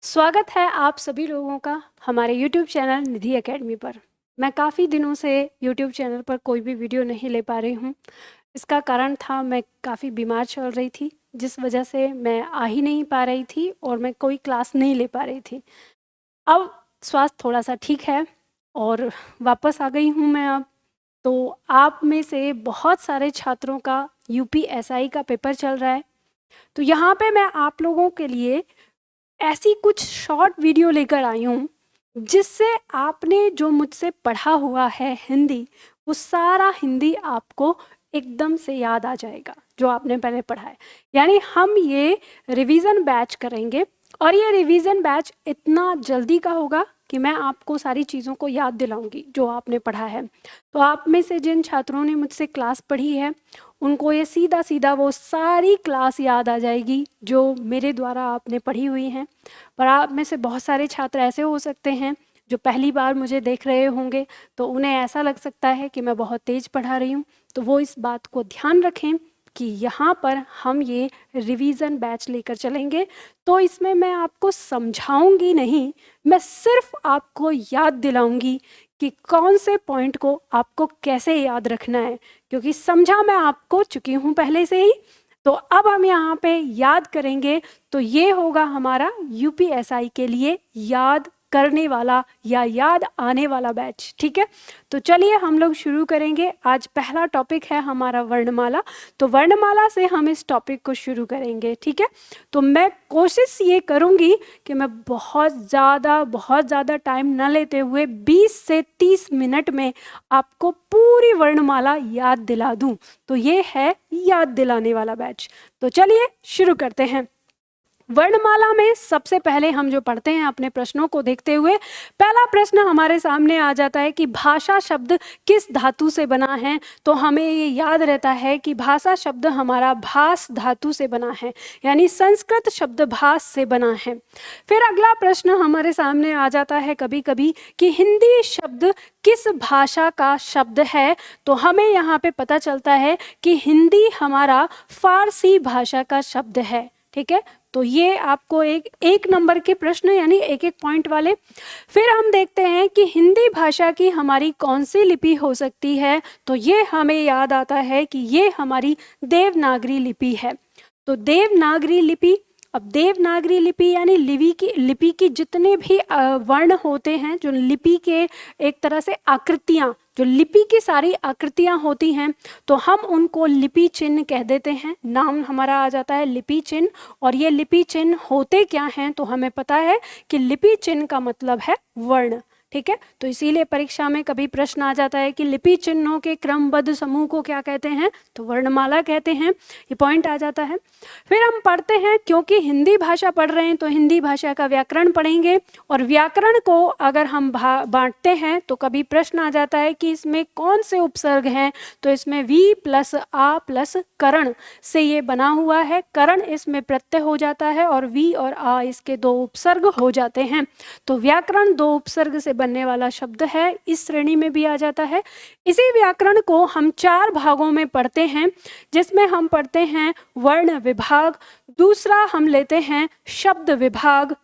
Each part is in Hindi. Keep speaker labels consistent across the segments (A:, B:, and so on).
A: स्वागत है आप सभी लोगों का हमारे YouTube चैनल निधि एकेडमी पर। मैं काफ़ी दिनों से YouTube चैनल पर कोई भी वीडियो नहीं ले पा रही हूँ। इसका कारण था मैं काफ़ी बीमार चल रही थी, जिस वजह से मैं आ ही नहीं पा रही थी और मैं कोई क्लास नहीं ले पा रही थी। अब स्वास्थ्य थोड़ा सा ठीक है और वापस आ गई हूँ मैं अब। तो आप में से बहुत सारे छात्रों का UPSI का पेपर चल रहा है, तो यहाँ पे मैं आप लोगों के लिए ऐसी कुछ शॉर्ट वीडियो लेकर आई हूँ जिससे आपने जो मुझसे पढ़ा हुआ है हिंदी, वो सारा हिंदी आपको एकदम से याद आ जाएगा जो आपने पहले पढ़ा है। यानी हम ये रिवीजन बैच करेंगे और ये रिवीजन बैच इतना जल्दी का होगा कि मैं आपको सारी चीज़ों को याद दिलाऊंगी जो आपने पढ़ा है। तो आप में से जिन छात्रों ने मुझसे क्लास पढ़ी है उनको ये सीधा सीधा वो सारी क्लास याद आ जाएगी जो मेरे द्वारा आपने पढ़ी हुई हैं। पर आप में से बहुत सारे छात्र ऐसे हो सकते हैं जो पहली बार मुझे देख रहे होंगे, तो उन्हें ऐसा लग सकता है कि मैं बहुत तेज़ पढ़ा रही हूँ। तो वो इस बात को ध्यान रखें कि यहाँ पर हम ये रिवीजन बैच लेकर चलेंगे, तो इसमें मैं आपको समझाऊंगी नहीं, मैं सिर्फ आपको याद दिलाऊंगी कि कौन से पॉइंट को आपको कैसे याद रखना है, क्योंकि समझा मैं आपको चुकी हूँ पहले से ही। तो अब हम यहाँ पे याद करेंगे, तो ये होगा हमारा UPSI के लिए याद करने वाला या याद आने वाला बैच। ठीक है, तो चलिए हम लोग शुरू करेंगे। आज पहला टॉपिक है हमारा वर्णमाला, तो वर्णमाला से हम इस टॉपिक को शुरू करेंगे। ठीक है, तो मैं कोशिश ये करूँगी कि मैं बहुत ज़्यादा टाइम न लेते हुए 20 से 30 मिनट में आपको पूरी वर्णमाला याद दिला दूं। तो ये है याद दिलाने वाला बैच। तो चलिए शुरू करते हैं। वर्णमाला में सबसे पहले हम जो पढ़ते हैं अपने प्रश्नों को देखते हुए, पहला प्रश्न हमारे सामने आ जाता है कि भाषा शब्द किस धातु से बना है। तो हमें ये याद रहता है कि भाषा शब्द हमारा भास धातु से बना है, यानी संस्कृत शब्द भास से बना है। फिर अगला प्रश्न हमारे सामने आ जाता है कभी कभी कि हिंदी शब्द किस भाषा का शब्द है। तो हमें यहाँ पे पता चलता है कि हिंदी हमारा फारसी भाषा का शब्द है। ठीक है, तो ये आपको एक नंबर के प्रश्न यानी एक एक पॉइंट वाले। फिर हम देखते हैं कि हिंदी भाषा की हमारी कौन सी लिपि हो सकती है। तो ये हमें याद आता है कि ये हमारी देवनागरी लिपि है। तो देवनागरी लिपि, अब देवनागरी लिपि यानी लिपि की जितने भी वर्ण होते हैं, जो लिपि के एक तरह से आकृतियाँ, जो लिपि की सारी आकृतियाँ होती हैं, तो हम उनको लिपि चिन्ह कह देते हैं। नाम हमारा आ जाता है लिपि चिन्ह। और ये लिपि चिन्ह होते क्या हैं, तो हमें पता है कि लिपि चिन्ह का मतलब है वर्ण। ठीक है, तो इसीलिए परीक्षा में कभी प्रश्न आ जाता है कि लिपि चिन्हों के क्रमबद्ध समूह को क्या कहते हैं, तो वर्णमाला कहते हैं। ये पॉइंट आ जाता है। फिर हम पढ़ते हैं, क्योंकि हिंदी भाषा पढ़ रहे हैं तो हिंदी भाषा का व्याकरण पढ़ेंगे। और व्याकरण को अगर हम बांटते हैं तो कभी प्रश्न आ जाता है कि इसमें कौन से उपसर्ग हैं। तो इसमें वी प्लस आ प्लस करण से ये बना हुआ है। करण इसमें प्रत्यय हो जाता है और वी और आ इसके दो उपसर्ग हो जाते हैं। तो व्याकरण दो उपसर्ग से बनने वाला शब्द है, इस श्रेणी में भी आ जाता है। इसी व्याकरण को हम 4 भागों में पढ़ते हैं, जिसमें हम पढ़ते हैं वर्ण विभाग, दूसरा हम लेते हैं शब्द विभाग,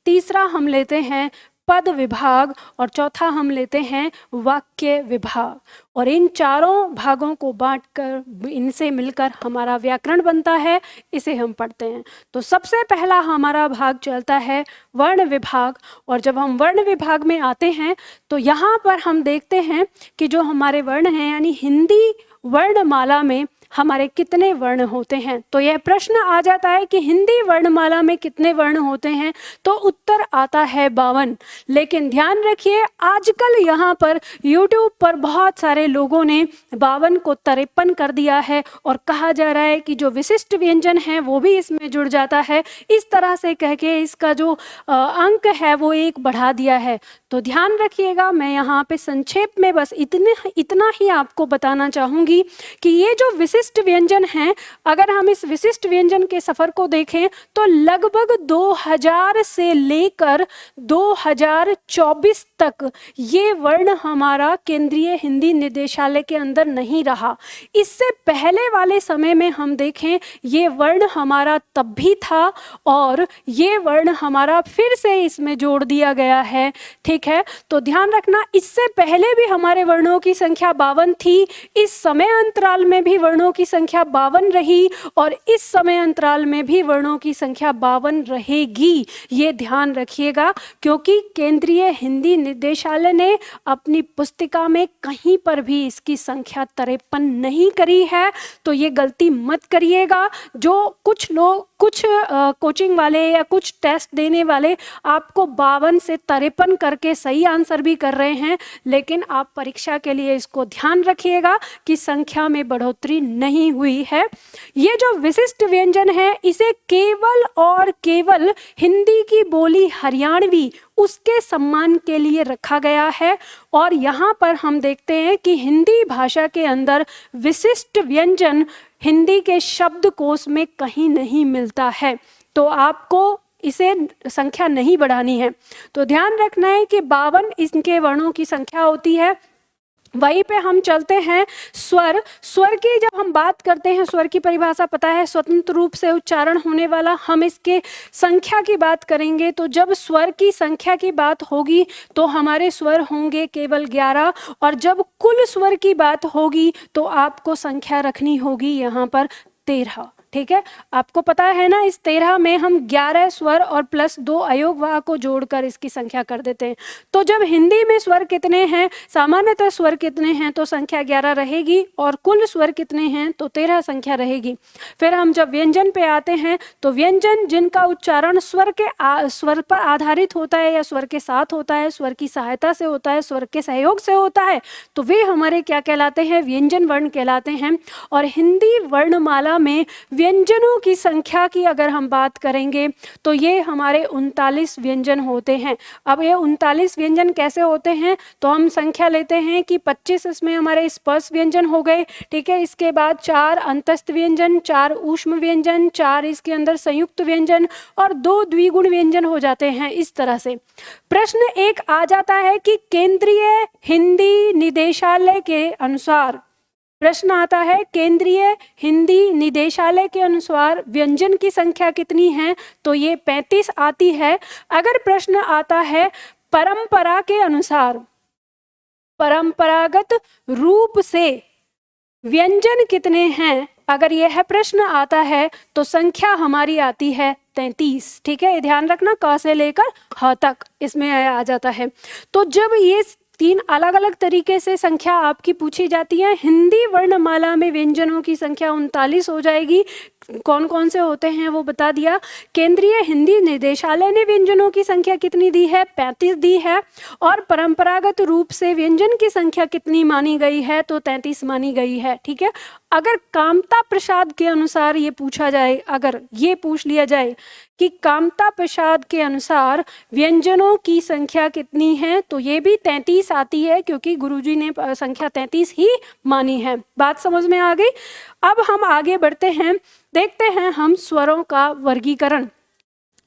A: तीसरा हम लेते हैं पद विभाग और चौथा हम लेते हैं वाक्य विभाग। और इन चारों भागों को बांटकर इनसे मिलकर हमारा व्याकरण बनता है, इसे हम पढ़ते हैं। तो सबसे पहला हमारा भाग चलता है वर्ण विभाग। और जब हम वर्ण विभाग में आते हैं तो यहाँ पर हम देखते हैं कि जो हमारे वर्ण हैं, यानी हिंदी वर्णमाला में हमारे कितने वर्ण होते हैं। तो यह प्रश्न आ जाता है कि हिंदी वर्णमाला में कितने वर्ण होते हैं, तो उत्तर आता है 52। लेकिन ध्यान रखिए, आजकल यहाँ पर YouTube पर बहुत सारे लोगों ने 52 को 53 कर दिया है और कहा जा रहा है कि जो विशिष्ट व्यंजन है वो भी इसमें जुड़ जाता है। इस तरह से कह के इसका जो अंक है वो 1 बढ़ा दिया है। तो ध्यान रखिएगा, मैं यहाँ पे संक्षेप में बस इतना ही आपको बताना चाहूँगी कि ये जो विशिष्ट विशिष्ट व्यंजन हैं, अगर हम इस विशिष्ट व्यंजन के सफ़र को देखें तो लगभग 2000 से लेकर 2024 तक ये वर्ण हमारा केंद्रीय हिंदी निदेशालय के अंदर नहीं रहा। इससे पहले वाले समय में हम देखें ये वर्ण हमारा तब भी था और ये वर्ण हमारा फिर से इसमें जोड़ दिया गया है। ठीक है, तो ध्यान रखना, इससे पहले भी हमारे वर्णों की संख्या 52 थी, इस समय अंतराल में भी वर्णों की संख्या 52 रही और इस समय अंतराल में भी वर्णों की संख्या 52 रहेगी। ये ध्यान रखिएगा, क्योंकि केंद्रीय हिंदी निदेशालय ने अपनी पुस्तिका में कहीं पर भी इसकी संख्या 53 नहीं करी है, तो ये गलती मत करिएगा। जो कुछ लोग, कुछ कोचिंग वाले या कुछ टेस्ट देने वाले आपको 52 से 53 करके सही आंसर भी कर रहे हैं, लेकिन आप परीक्षा के लिए इसको ध्यान रखिएगा कि संख्या में बढ़ोतरी नहीं हुई है। ये जो विशिष्ट व्यंजन है इसे केवल और केवल हिंदी की बोली हरियाणवी उसके सम्मान के लिए रखा गया है। और यहाँ पर हम देखते हैं कि हिंदी भाषा के अंदर विशिष्ट व्यंजन हिंदी के शब्दकोश में कहीं नहीं मिलता है, तो आपको इसे संख्या नहीं बढ़ानी है। तो ध्यान रखना है कि 52 इनके वर्णों की संख्या होती है। वहीं पे हम चलते हैं स्वर। स्वर की जब हम बात करते हैं, स्वर की परिभाषा पता है, स्वतंत्र रूप से उच्चारण होने वाला। हम इसके संख्या की बात करेंगे तो जब स्वर की संख्या की बात होगी तो हमारे स्वर होंगे केवल 11, और जब कुल स्वर की बात होगी तो आपको संख्या रखनी होगी यहाँ पर 13। ठीक है, आपको पता है ना, इस 13 में हम 11 स्वर और प्लस 2 अयोगवाह को जोड़कर इसकी संख्या कर देते हैं। तो जब हिंदी में स्वर कितने हैं, सामान्यतः स्वर कितने हैं, तो संख्या 11 रहेगी, और कुल स्वर कितने हैं तो 13 संख्या रहेगी। फिर हम जब व्यंजन पे आते हैं तो व्यंजन जिनका उच्चारण स्वर पर आधारित होता है या स्वर के साथ होता है, स्वर की सहायता से होता है, स्वर के सहयोग से होता है, तो वे हमारे क्या कहलाते हैं, व्यंजन वर्ण कहलाते हैं। और हिंदी वर्णमाला में व्यंजनों की संख्या की अगर हम बात करेंगे तो ये हमारे 39 व्यंजन होते हैं। अब ये 39 व्यंजन कैसे होते हैं, तो हम संख्या लेते हैं कि 25 इसमें हमारे स्पर्श व्यंजन हो गए। ठीक है, इसके बाद 4 अंतस्थ व्यंजन, 4 ऊष्म व्यंजन, 4 इसके अंदर संयुक्त व्यंजन और 2 द्विगुण व्यंजन हो जाते हैं। इस तरह से प्रश्न एक आ जाता है कि केंद्रीय हिंदी निदेशालय के अनुसार, प्रश्न आता है केंद्रीय हिंदी निदेशालय के अनुसार व्यंजन की संख्या कितनी है, तो ये 35 आती है। अगर प्रश्न आता है परंपरा के अनुसार, परंपरागत रूप से व्यंजन कितने हैं, अगर यह प्रश्न आता है तो संख्या हमारी आती है 33। ठीक है, ध्यान रखना, क से लेकर ह तक इसमें आ जाता है। तो जब ये 3 अलग अलग तरीके से संख्या आपकी पूछी जाती है, हिंदी वर्णमाला में व्यंजनों की संख्या 39 हो जाएगी। कौन कौन से होते हैं वो बता दिया। केंद्रीय हिंदी निदेशालय ने व्यंजनों की संख्या कितनी दी है, 35 दी है। और परंपरागत रूप से व्यंजन की संख्या कितनी मानी गई है, तो 33 मानी गई है। ठीक है, अगर कामता प्रसाद के अनुसार ये पूछा जाए, अगर ये पूछ लिया जाए कि कामता प्रसाद के अनुसार व्यंजनों की संख्या कितनी है, तो ये भी 33 आती है, क्योंकि गुरुजी ने संख्या 33 ही मानी है। बात समझ में आ गई। अब हम आगे बढ़ते हैं, देखते हैं हम स्वरों का वर्गीकरण।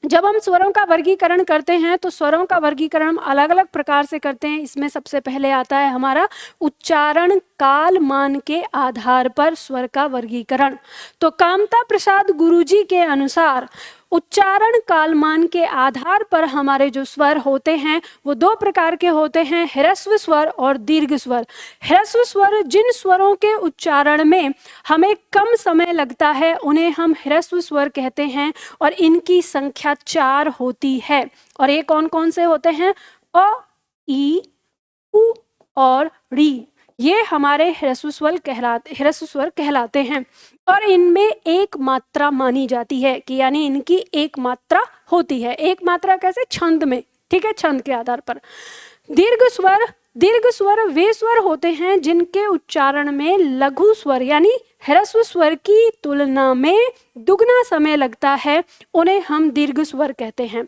A: जब हम स्वरों का वर्गीकरण करते हैं तो स्वरों का वर्गीकरण हम अलग अलग प्रकार से करते हैं। इसमें सबसे पहले आता है हमारा उच्चारण काल मान के आधार पर स्वर का वर्गीकरण। तो कामता प्रसाद गुरुजी के अनुसार उच्चारण कालमान के आधार पर हमारे जो स्वर होते हैं वो 2 प्रकार के होते हैं, ह्रस्व स्वर और दीर्घ स्वर। ह्रस्व स्वर जिन स्वरों के उच्चारण में हमें कम समय लगता है उन्हें हम ह्रस्व स्वर कहते हैं, और इनकी संख्या 4 होती है। और ये कौन कौन से होते हैं, अ, ई, उ और री। ये हमारे ह्रस्व स्वर कहलाते हैं। और इनमें एक मात्रा मानी जाती है कि यानी इनकी एक मात्रा होती है। एक मात्रा कैसे, छंद में। ठीक है, छंद के आधार पर। दीर्घ स्वर वे स्वर होते हैं जिनके उच्चारण में लघु स्वर यानी ह्रस्व स्वर की तुलना में दुगना समय लगता है, उन्हें हम दीर्घ स्वर कहते हैं।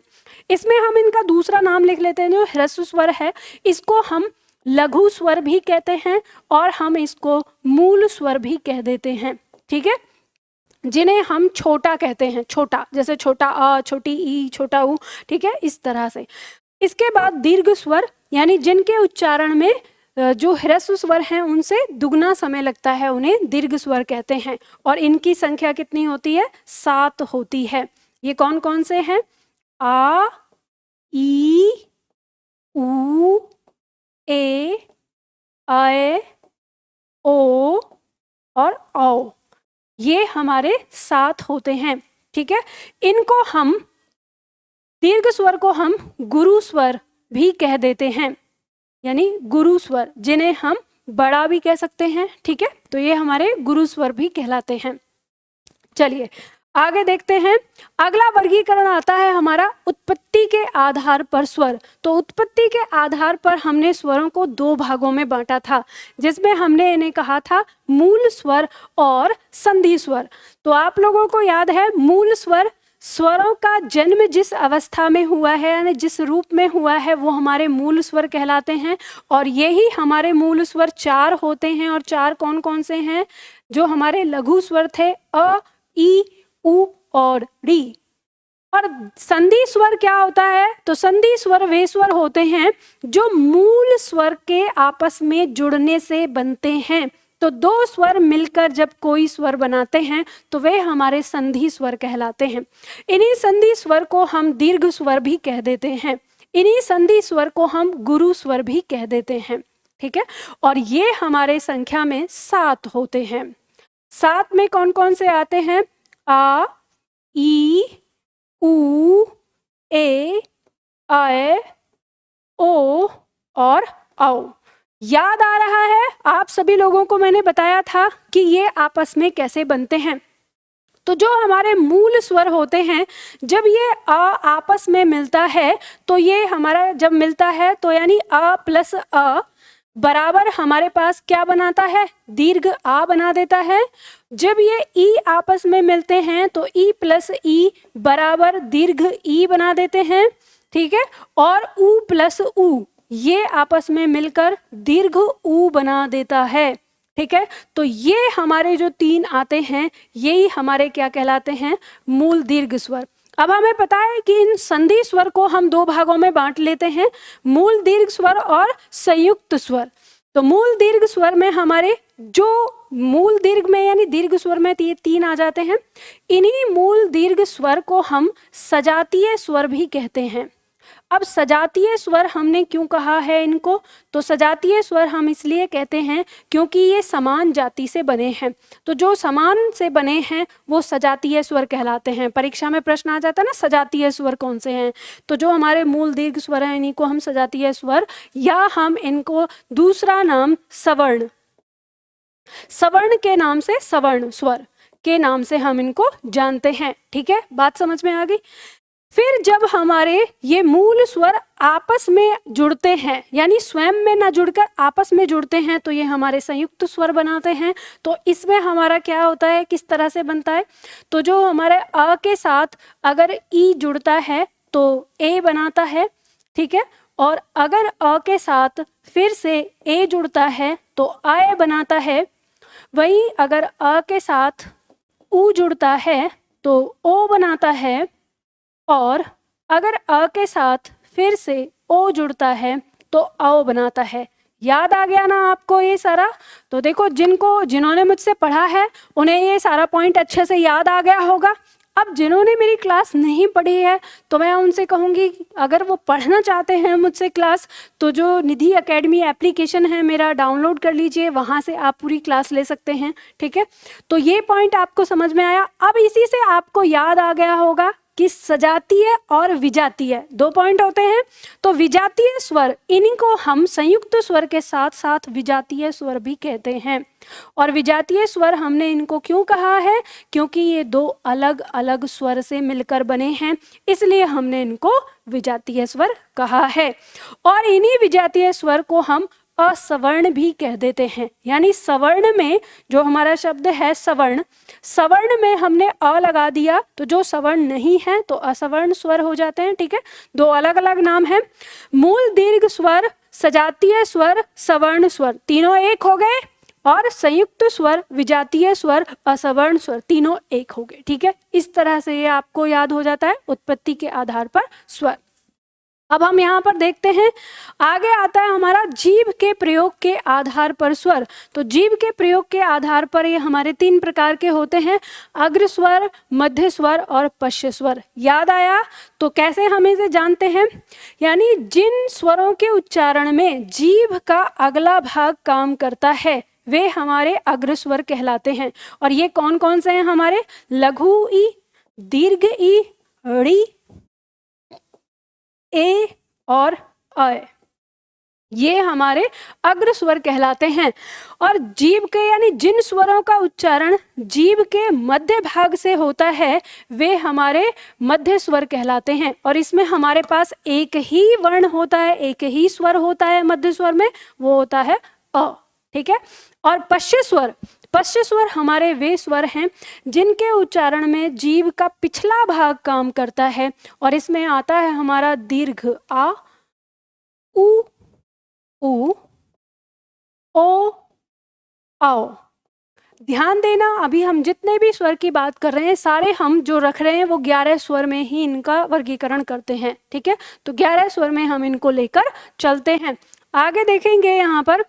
A: इसमें हम इनका दूसरा नाम लिख लेते हैं, जो ह्रस्व स्वर है इसको हम लघु स्वर भी कहते हैं और हम इसको मूल स्वर भी कह देते हैं। ठीक है, जिन्हें हम छोटा कहते हैं, छोटा, जैसे छोटा अ, छोटी ई, छोटा ऊ, ठीक है, इस तरह से। इसके बाद दीर्घ स्वर, यानी जिनके उच्चारण में जो ह्रस्व स्वर हैं उनसे दुगना समय लगता है, उन्हें दीर्घ स्वर कहते हैं। और इनकी संख्या कितनी होती है? 7 होती है। ये कौन कौन से हैं? आ, ई, ऊ, ए, आए, ओ और औ। ये हमारे 7 होते हैं, ठीक है। इनको हम, दीर्घ स्वर को हम गुरु स्वर भी कह देते हैं, यानी गुरु स्वर, जिन्हें हम बड़ा भी कह सकते हैं, ठीक है। तो ये हमारे गुरु स्वर भी कहलाते हैं। चलिए आगे देखते हैं। अगला वर्गीकरण आता है हमारा उत्पत्ति के आधार पर स्वर। तो उत्पत्ति के आधार पर हमने स्वरों को 2 भागों में बांटा था, जिसमें हमने इन्हें कहा था मूल स्वर और संधि स्वर। तो आप लोगों को याद है, मूल स्वर, स्वरों का जन्म जिस अवस्था में हुआ है, यानी जिस रूप में हुआ है, वो हमारे मूल स्वर कहलाते हैं। और यही हमारे मूल स्वर 4 होते हैं। और 4 कौन कौन से हैं? जो हमारे लघु स्वर थे, अ, ई, उ और री। और संधि स्वर क्या होता है? तो संधि स्वर वे स्वर होते हैं जो मूल स्वर के आपस में जुड़ने से बनते हैं। तो 2 स्वर मिलकर जब कोई स्वर बनाते हैं तो वे हमारे संधि स्वर कहलाते हैं। इन्हीं संधि स्वर को हम दीर्घ स्वर भी कह देते हैं। इन्हीं संधि स्वर को हम गुरु स्वर भी कह देते हैं, ठीक है। और ये हमारे संख्या में 7 होते हैं। 7 में कौन कौन से आते हैं? आ, ई, ऊ, ए, आए, ओ और औ। याद आ रहा है आप सभी लोगों को? मैंने बताया था कि ये आपस में कैसे बनते हैं। तो जो हमारे मूल स्वर होते हैं, जब ये अ आपस में मिलता है, तो ये हमारा जब मिलता है तो यानी अ प्लस अ बराबर हमारे पास क्या बनाता है? दीर्घ आ बना देता है। जब ये ई आपस में मिलते हैं तो ई प्लस ई बराबर दीर्घ ई बना देते हैं, ठीक है। और ऊ प्लस ऊ, ये आपस में मिलकर दीर्घ ऊ बना देता है, ठीक है। तो ये हमारे जो 3 आते हैं, यही हमारे क्या कहलाते हैं? मूल दीर्घ स्वर। अब हमें पता है कि इन संधि स्वर को हम 2 भागों में बांट लेते हैं, मूल दीर्घ स्वर और संयुक्त स्वर। तो मूल दीर्घ स्वर में हमारे जो मूल दीर्घ में यानी दीर्घ स्वर में 3 आ जाते हैं। इन्हीं मूल दीर्घ स्वर को हम सजातीय स्वर भी कहते हैं। अब सजातीय स्वर हमने क्यों कहा है इनको? तो सजातीय स्वर हम इसलिए कहते हैं क्योंकि ये समान जाति से बने हैं। तो जो समान से बने हैं वो सजातीय स्वर कहलाते हैं। परीक्षा में प्रश्न आ जाता है ना, सजातीय स्वर कौन से हैं? तो जो हमारे मूल दीर्घ स्वर हैं, इन्हीं को हम सजातीय स्वर, या हम इनको दूसरा नाम सवर्ण, सवर्ण के नाम से, सवर्ण स्वर के नाम से हम इनको जानते हैं, ठीक है। बात समझ में आ गई? फिर जब हमारे ये मूल स्वर आपस में जुड़ते हैं, यानी स्वयं में ना जुड़कर आपस में जुड़ते हैं, तो ये हमारे संयुक्त स्वर बनाते हैं। तो इसमें हमारा क्या होता है, किस तरह से बनता है? तो जो हमारे अ के साथ अगर ई जुड़ता है तो ए बनाता है, ठीक है। और अगर अ के साथ फिर से ए जुड़ता है तो आए बनाता है। वहीं अगर अ के साथ ऊ जुड़ता है तो ओ बनाता है। और अगर अ के साथ फिर से ओ जुड़ता है तो औ बनाता है। याद आ गया ना आपको ये सारा? तो देखो, जिन्होंने मुझसे पढ़ा है उन्हें ये सारा पॉइंट अच्छे से याद आ गया होगा। अब जिन्होंने मेरी क्लास नहीं पढ़ी है तो मैं उनसे कहूँगी, अगर वो पढ़ना चाहते हैं मुझसे क्लास, तो जो निधि एकेडमी एप्लीकेशन है मेरा, डाउनलोड कर लीजिए, वहाँ से आप पूरी क्लास ले सकते हैं, ठीक है। तो ये पॉइंट आपको समझ में आया। अब इसी से आपको याद आ गया होगा कि सजातीय और विजातीय 2 पॉइंट होते हैं। तो विजातीय स्वर, इन्हीं को हम संयुक्त स्वर के साथ साथ विजातीय स्वर भी कहते हैं। और विजातीय स्वर हमने इनको क्यों कहा है? क्योंकि ये 2 अलग अलग स्वर से मिलकर बने हैं, इसलिए हमने इनको विजातीय स्वर कहा है। और इन्हीं विजातीय स्वर को हम असवर्ण भी कह देते हैं। यानी सवर्ण में जो हमारा शब्द है सवर्ण, सवर्ण में हमने अ लगा दिया तो जो सवर्ण नहीं है तो असवर्ण स्वर हो जाते हैं, ठीक है। 2 अलग अलग नाम हैं, मूल दीर्घ स्वर, सजातीय स्वर, सवर्ण स्वर, तीनों एक हो गए। और संयुक्त स्वर, विजातीय स्वर, असवर्ण स्वर तीनों एक हो गए। ठीक है, इस तरह से ये आपको याद हो जाता है उत्पत्ति के आधार पर स्वर। अब हम यहाँ पर देखते हैं, आगे आता है हमारा जीभ के प्रयोग के आधार पर स्वर। तो जीभ के प्रयोग के आधार पर ये हमारे 3 प्रकार के होते हैं, अग्र स्वर, मध्य स्वर और पश्च स्वर। याद आया? तो कैसे हम इसे जानते हैं? यानी जिन स्वरों के उच्चारण में जीभ का अगला भाग काम करता है वे हमारे अग्र स्वर कहलाते हैं। और ये कौन कौन से हैं हमारे? लघु ई, दीर्घ ई, ड़ी, ए और अ, ये हमारे अग्र स्वर कहलाते हैं। और जीभ के यानी जिन स्वरों का उच्चारण जीभ के मध्य भाग से होता है वे हमारे मध्य स्वर कहलाते हैं। और इसमें हमारे पास एक ही वर्ण होता है, एक ही स्वर होता है मध्य स्वर में, वो होता है अ। ठीक है। और पश्च स्वर, पश्च स्वर हमारे वे स्वर हैं जिनके उच्चारण में जीभ का पिछला भाग काम करता है। और इसमें आता है हमारा दीर्घ आ, उ, ऊ, ओ, आओ। ध्यान देना, अभी हम जितने भी स्वर की बात कर रहे हैं सारे हम जो रख रहे हैं वो 11 स्वर में ही इनका वर्गीकरण करते हैं। ठीक है, तो 11 स्वर में हम इनको लेकर चलते हैं। आगे देखेंगे यहाँ पर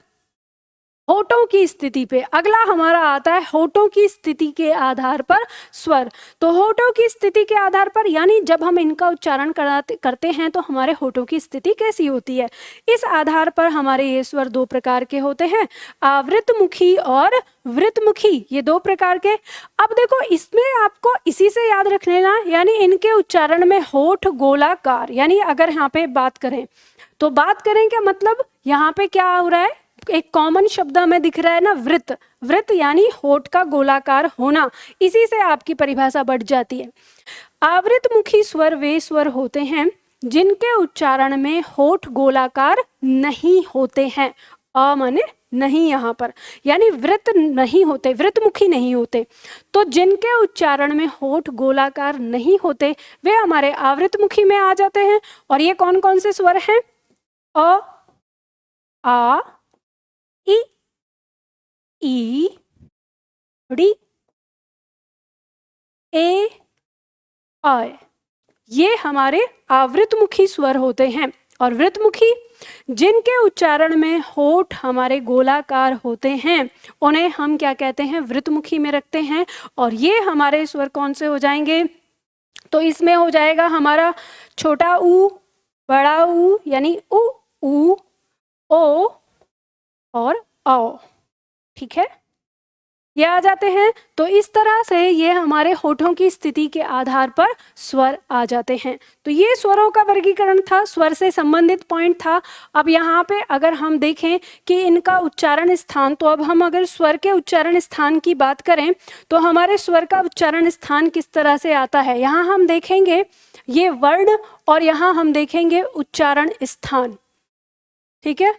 A: होठों की स्थिति पे, अगला हमारा आता है होठों की स्थिति के आधार पर स्वर। तो होठों की स्थिति के आधार पर यानी जब हम इनका उच्चारण करते हैं तो हमारे होठों की स्थिति कैसी होती है, इस आधार पर हमारे ये स्वर 2 प्रकार के होते हैं, आवृतमुखी और वृतमुखी, ये 2 प्रकार के। अब देखो इसमें आपको इसी से याद रख लेना, यानी इनके उच्चारण में होठ गोलाकार, यानी अगर यहाँ पे बात करें तो बात करें क्या मतलब यहाँ पे क्या हो रहा है, एक कॉमन शब्द हमें दिख रहा है ना, वृत्त। वृत्त यानी होठ का गोलाकार होना, इसी से आपकी परिभाषा बढ़ जाती है। आवृतमुखी स्वर वे स्वर होते हैं जिनके उच्चारण में होठ गोलाकार नहीं होते हैं। अ माने नहीं यहाँ पर, यानी वृत्त नहीं होते, वृत्तमुखी नहीं होते। तो जिनके उच्चारण में होठ गोलाकार नहीं होते वे हमारे आवृतमुखी में आ जाते हैं। और ये कौन कौन से स्वर हैं? अ, आ, ई, ई, ड़ी, ए, अ, ये हमारे आवृतमुखी स्वर होते हैं। और वृत्तमुखी जिनके उच्चारण में होठ हमारे गोलाकार होते हैं उन्हें हम क्या कहते हैं? वृत्तमुखी में रखते हैं। और ये हमारे स्वर कौन से हो जाएंगे? तो इसमें हो जाएगा हमारा छोटा ऊ, बड़ा ऊ यानी उ, ऊ, ओ और आओ। ठीक है, ये आ जाते हैं। तो इस तरह से ये हमारे होठों की स्थिति के आधार पर स्वर आ जाते हैं। तो ये स्वरों का वर्गीकरण था, स्वर से संबंधित पॉइंट था। अब यहाँ पे अगर हम देखें कि इनका उच्चारण स्थान, तो अब हम अगर स्वर के उच्चारण स्थान की बात करें तो हमारे स्वर का उच्चारण स्थान किस तरह से आता है, यहाँ हम देखेंगे ये वर्ण और यहाँ हम देखेंगे उच्चारण स्थान। ठीक है,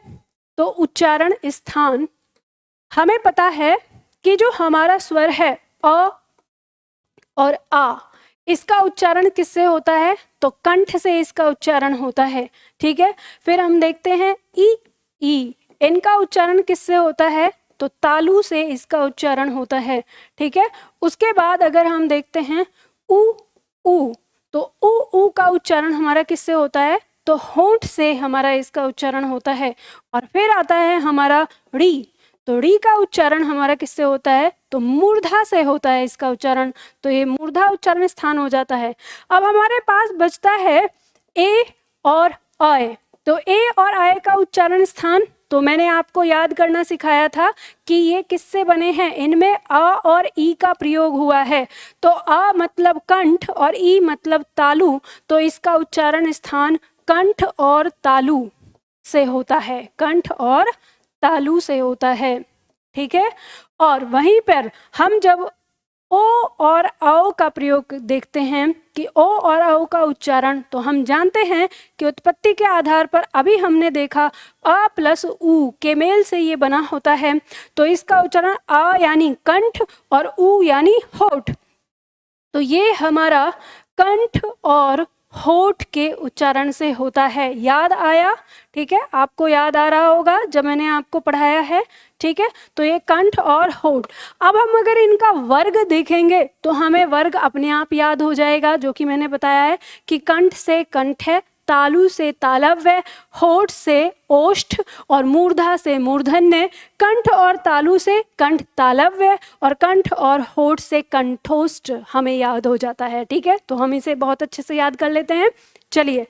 A: तो उच्चारण स्थान हमें पता है कि जो हमारा स्वर है अ और आ, इसका उच्चारण किससे होता है? तो कंठ से इसका उच्चारण होता है। ठीक है, फिर हम देखते हैं ई, इनका उच्चारण किससे होता है? तो तालु से इसका उच्चारण होता है। ठीक है, उसके बाद अगर हम देखते हैं ऊ, तो ऊ का उच्चारण हमारा किससे होता है? तो होंठ से हमारा इसका उच्चारण होता है। और फिर आता है हमारा ड़ी, तो ड़ी का उच्चारण हमारा किससे होता है? तो मूर्धा से होता है इसका उच्चारण। तो ये मूर्धा उच्चारण स्थान हो जाता है। अब हमारे पास बचता है ए और अय। तो ए और अय का उच्चारण स्थान, तो मैंने आपको याद करना सिखाया था कि ये किससे बने हैं, इनमें अ और ई का प्रयोग हुआ है। तो अ मतलब कंठ और ई मतलब तालु, तो इसका उच्चारण स्थान कंठ और तालु से होता है, कंठ और तालु से होता है। ठीक है, और वहीं पर हम जब ओ और औ का प्रयोग देखते हैं कि ओ और औ का उच्चारण, तो हम जानते हैं कि उत्पत्ति के आधार पर अभी हमने देखा अ प्लस उ के मेल से ये बना होता है। तो इसका उच्चारण अ यानी कंठ और उ यानी होठ। तो ये हमारा कंठ और होठ के उच्चारण से होता है। याद आया? ठीक है, आपको याद आ रहा होगा जब मैंने आपको पढ़ाया है। ठीक है, तो ये कंठ और होठ। अब हम अगर इनका वर्ग देखेंगे तो हमें वर्ग अपने आप याद हो जाएगा, जो कि मैंने बताया है कि कंठ से कंठ है, तालु से तालव्य, होठ से ओष्ठ और मूर्धा से मूर्धन्य। कंठ और तालु से कंठ तालव्य और कंठ और होठ से कंठोष्ठ हमें याद हो जाता है। ठीक है, तो हम इसे बहुत अच्छे से याद कर लेते हैं। चलिए,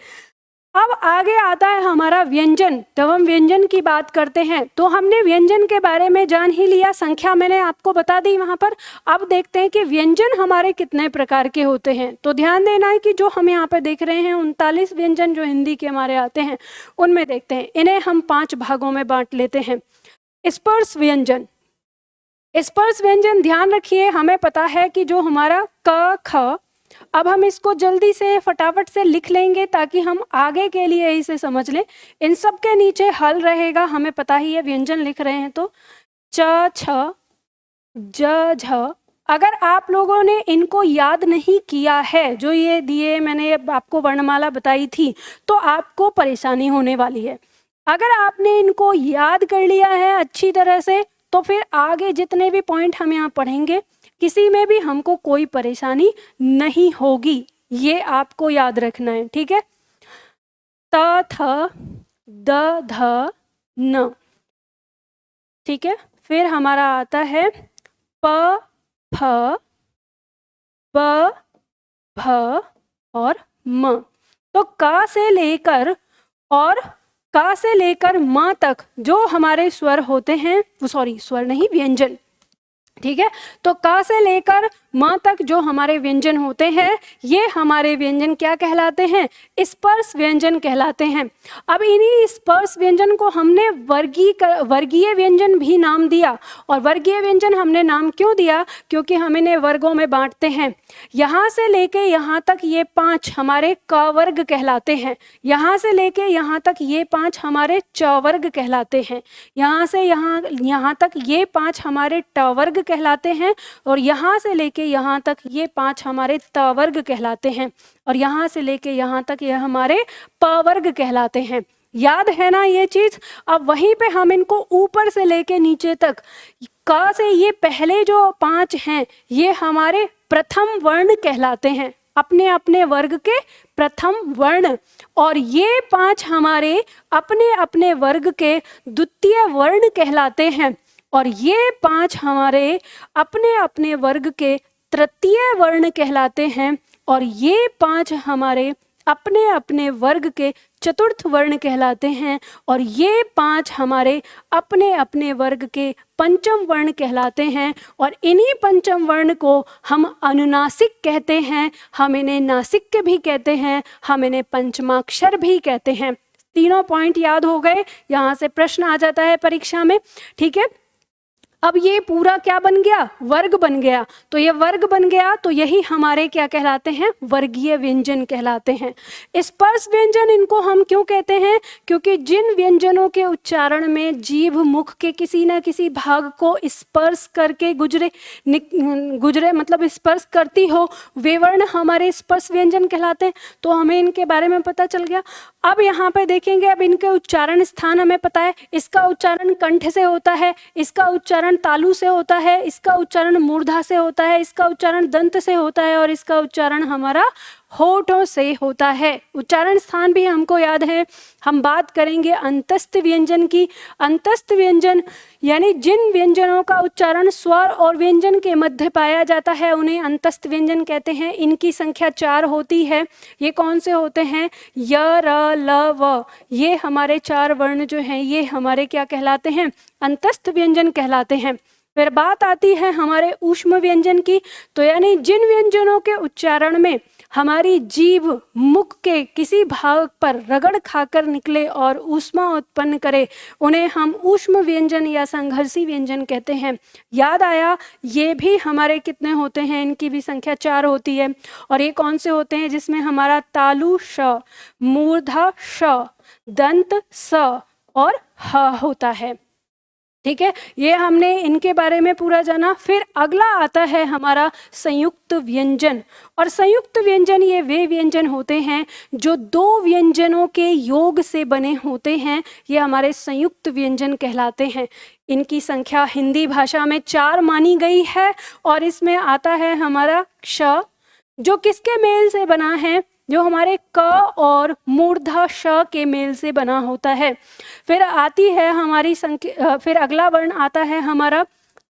A: अब आगे आता है हमारा व्यंजन। जब हम व्यंजन की बात करते हैं तो हमने व्यंजन के बारे में जान ही लिया, संख्या मैंने आपको बता दी वहां पर। अब देखते हैं कि व्यंजन हमारे कितने प्रकार के होते हैं। तो ध्यान देना है कि जो हम यहाँ पे देख रहे हैं 39 व्यंजन जो हिंदी के हमारे आते हैं, उनमें देखते हैं, इन्हें हम 5 भागों में बांट लेते हैं। स्पर्श व्यंजन। स्पर्श व्यंजन ध्यान रखिए, हमें पता है कि जो हमारा क ख, अब हम इसको जल्दी से फटाफट से लिख लेंगे ताकि हम आगे के लिए इसे समझ लें। इन सब के नीचे हल रहेगा, हमें पता ही है, व्यंजन लिख रहे हैं तो च छ ज झ। अगर आप लोगों ने इनको याद नहीं किया है, जो ये दिए मैंने आपको वर्णमाला बताई थी, तो आपको परेशानी होने वाली है। अगर आपने इनको याद कर लिया है अच्छी तरह से, तो फिर आगे जितने भी पॉइंट हम यहाँ पढ़ेंगे, किसी में भी हमको कोई परेशानी नहीं होगी। ये आपको याद रखना है। ठीक है, त थ द ध न। ठीक है, फिर हमारा आता है प फ ब भ और म। तो क से लेकर और क से लेकर म तक जो हमारे स्वर होते हैं, सॉरी स्वर नहीं, व्यंजन। ठीक है, तो क से लेकर म तक जो हमारे व्यंजन होते हैं, ये हमारे व्यंजन क्या कहलाते हैं? स्पर्श व्यंजन कहलाते हैं। अब इन्हीं स्पर्श व्यंजन को हमने वर्गीय व्यंजन भी नाम दिया। और वर्गीय व्यंजन हमने नाम क्यों दिया? क्योंकि हम इन्हें वर्गों में बांटते हैं। यहाँ से लेके यहाँ तक ये 5 हमारे क वर्ग कहलाते हैं। यहाँ से लेके यहाँ तक ये 5 हमारे च वर्ग कहलाते हैं। यहाँ से यहाँ तक ये 5 हमारे ट वर्ग कहलाते हैं। और यहाँ से लेके यहाँ तक ये 5 हमारे त वर्ग कहलाते हैं। और यहाँ से लेके यहाँ तक ये हमारे प वर्ग कहलाते हैं। याद है ना ये चीज? अब वहीं पे हम इनको ऊपर से लेके नीचे तक, क से ये पहले जो 5 हैं, ये हमारे प्रथम वर्ण कहलाते हैं, अपने अपने वर्ग के प्रथम वर्ण। और ये 5 हमारे अपने अपने वर्ग के द्वितीय वर्ण कहलाते हैं। और ये 5 हमारे अपने अपने वर्ग के तृतीय वर्ण कहलाते हैं। और ये 5 हमारे अपने अपने वर्ग के चतुर्थ वर्ण कहलाते हैं। और ये 5 हमारे अपने अपने वर्ग के पंचम वर्ण कहलाते हैं। और इन्हीं पंचम वर्ण को हम अनुनासिक कहते हैं, हम इन्हें नासिक भी कहते हैं, हम इन्हें पंचमाक्षर भी कहते हैं। तीनों पॉइंट याद हो गए? यहाँ से प्रश्न आ जाता है परीक्षा में। ठीक है, अब ये पूरा क्या बन गया? वर्ग बन गया। तो ये वर्ग बन गया, तो यही हमारे क्या कहलाते हैं? वर्गीय व्यंजन कहलाते हैं। स्पर्श व्यंजन इनको हम क्यों कहते हैं? क्योंकि जिन व्यंजनों के उच्चारण में जीभ मुख के किसी न किसी भाग को स्पर्श करके गुजरे मतलब स्पर्श करती हो, वे वर्ण हमारे स्पर्श व्यंजन कहलाते हैं। तो हमें इनके बारे में पता चल गया। अब यहाँ पे देखेंगे, अब इनके उच्चारण स्थान हमें पता है। इसका उच्चारण कंठ से होता है, इसका उच्चारण तालु से होता है, इसका उच्चारण मूर्धा से होता है, इसका उच्चारण दंत से होता है, और इसका उच्चारण हमारा होठों से होता है। उच्चारण स्थान भी हमको याद है। हम बात करेंगे अंतस्थ व्यंजन की। अंतस्थ व्यंजन यानी जिन व्यंजनों का उच्चारण स्वर और व्यंजन के मध्य पाया जाता है, उन्हें अंतस्थ व्यंजन कहते हैं। इनकी संख्या 4 होती है। ये कौन से होते हैं? य, र, ल, व। ये हमारे 4 वर्ण जो हैं, ये हमारे क्या कहलाते हैं? अंतस्थ व्यंजन कहलाते हैं। फिर बात आती है हमारे ऊष्म व्यंजन की। तो यानी जिन व्यंजनों के उच्चारण में हमारी जीभ मुख के किसी भाग पर रगड़ खाकर निकले और ऊष्मा उत्पन्न करे, उन्हें हम ऊष्म व्यंजन या संघर्षी व्यंजन कहते हैं। याद आया? ये भी हमारे कितने होते हैं? इनकी भी संख्या 4 होती है। और ये कौन से होते हैं? जिसमें हमारा तालु श, मूर्धा श, दंत स और ह होता है। ठीक है, ये हमने इनके बारे में पूरा जाना। फिर अगला आता है हमारा संयुक्त व्यंजन। और संयुक्त व्यंजन ये वे व्यंजन होते हैं जो दो व्यंजनों के योग से बने होते हैं, ये हमारे संयुक्त व्यंजन कहलाते हैं। इनकी संख्या हिंदी भाषा में 4 मानी गई है। और इसमें आता है हमारा क्ष, जो किसके मेल से बना है, जो हमारे क और मूर्धा श के मेल से बना होता है। फिर आती है हमारी संख्या, फिर अगला वर्ण आता है हमारा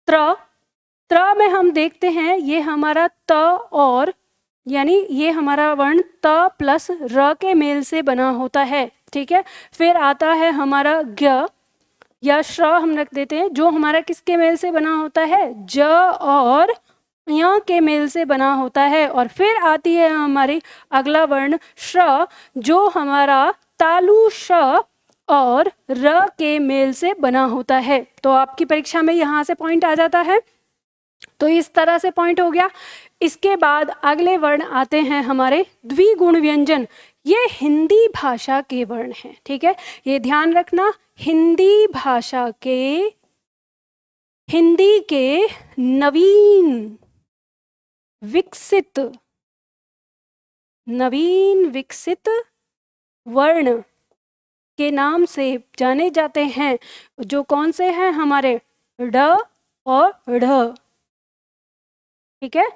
A: त्र। त्र में हम देखते हैं ये हमारा त और यानी ये हमारा वर्ण त प्लस र के मेल से बना होता है। ठीक है, फिर आता है हमारा ज्ञ या श्र हम रख देते हैं, जो हमारा किसके मेल से बना होता है, ज और य के मेल से बना होता है। और फिर आती है हमारी अगला वर्ण श्र, जो हमारा तालु श और र के मेल से बना होता है। तो आपकी परीक्षा में यहाँ से पॉइंट आ जाता है। तो इस तरह से पॉइंट हो गया। इसके बाद अगले वर्ण आते हैं हमारे द्विगुण व्यंजन। ये हिंदी भाषा के वर्ण हैं। ठीक है, ये ध्यान रखना, हिंदी भाषा के, हिंदी के नवीन विकसित वर्ण के नाम से जाने जाते हैं, जो कौन से हैं हमारे ड और ढ़। ठीक है,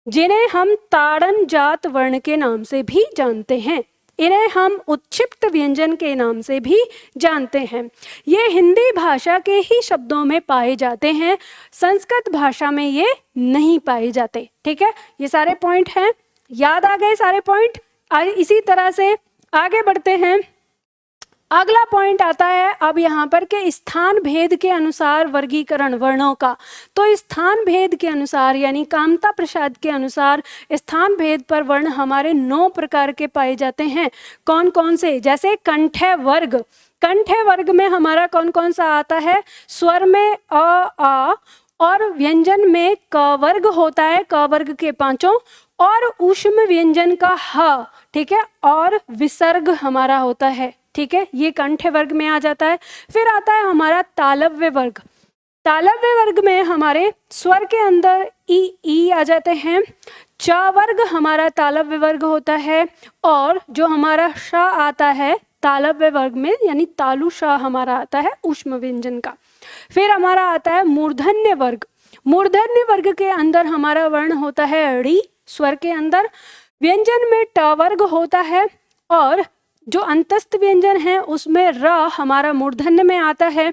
A: जिन्हें हम ताड़न जात वर्ण के नाम से भी जानते हैं। इन्हें हम उत्क्षिप्त व्यंजन के नाम से भी जानते हैं। ये हिंदी भाषा के ही शब्दों में पाए जाते हैं, संस्कृत भाषा में ये नहीं पाए जाते। ठीक है, ये सारे पॉइंट हैं, याद आ गए सारे पॉइंट। इसी तरह से आगे बढ़ते हैं। अगला पॉइंट आता है अब यहाँ पर के स्थान भेद के अनुसार वर्गीकरण वर्णों का। तो स्थान भेद के अनुसार यानी कामता प्रसाद के अनुसार स्थान भेद पर वर्ण हमारे 9 प्रकार के पाए जाते हैं। कौन कौन से, जैसे कंठ्य वर्ग। कंठ्य वर्ग में हमारा कौन कौन सा आता है, स्वर में अ आ और व्यंजन में क वर्ग होता है, क वर्ग के 5, और ऊष्म व्यंजन का ह। ठीक है, और विसर्ग हमारा होता है। ठीक है, ये कंठ्य वर्ग में आ जाता है। फिर आता है हमारा तालव्य वर्ग। तालव्य वर्ग में हमारे स्वर के अंदर ई आ जाते हैं। च वर्ग हमारा तालव्य वर्ग होता है, और जो हमारा श आता है तालव्य वर्ग में यानी तालु श हमारा आता है ऊष्म व्यंजन का। फिर हमारा आता है मूर्धन्य वर्ग। मूर्धन्य वर्ग के अंदर हमारा वर्ण होता है ड़ी स्वर के अंदर। व्यंजन में ट वर्ग होता है, और जो अंतस्थ व्यंजन है उसमें र हमारा मूर्धन्य में आता है,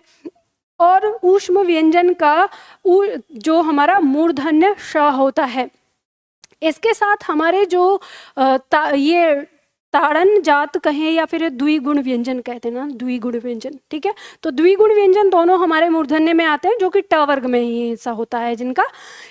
A: और ऊष्म व्यंजन का जो हमारा मूर्धन्य श होता है। इसके साथ हमारे जो ये ताड़न जात कहें या फिर द्विगुण व्यंजन कहते हैं ना, द्विगुण व्यंजन। ठीक है, तो द्विगुण व्यंजन दोनों हमारे मूर्धन्य में आते हैं, जो कि ट वर्ग में ही ऐसा होता है जिनका।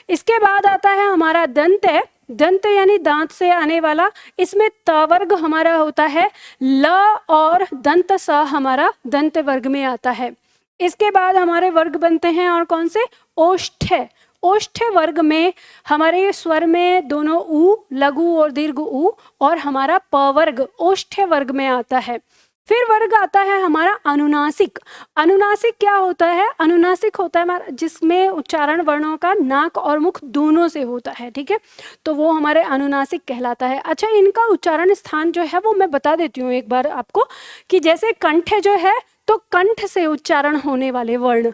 A: इसके बाद आता है हमारा दंत है। दंत यानी दांत से आने वाला, इसमें त वर्ग हमारा होता है, ल और दंत स हमारा दंत वर्ग में आता है। इसके बाद हमारे वर्ग बनते हैं और कौन से, ओष्ठ्य। ओष्ठ्य वर्ग में हमारे स्वर में दोनों ऊ, लघु और दीर्घ ऊ, और हमारा प वर्ग ओष्ठ्य वर्ग में आता है। फिर वर्ग आता है हमारा अनुनासिक। अनुनासिक क्या होता है, अनुनासिक होता है हमारा जिसमें उच्चारण वर्णों का नाक और मुख दोनों से होता है। ठीक है, तो वो हमारे अनुनासिक कहलाता है। अच्छा, इनका उच्चारण स्थान जो है वो मैं बता देती हूँ एक बार आपको, कि जैसे कंठ जो है तो कंठ से उच्चारण होने वाले वर्ण,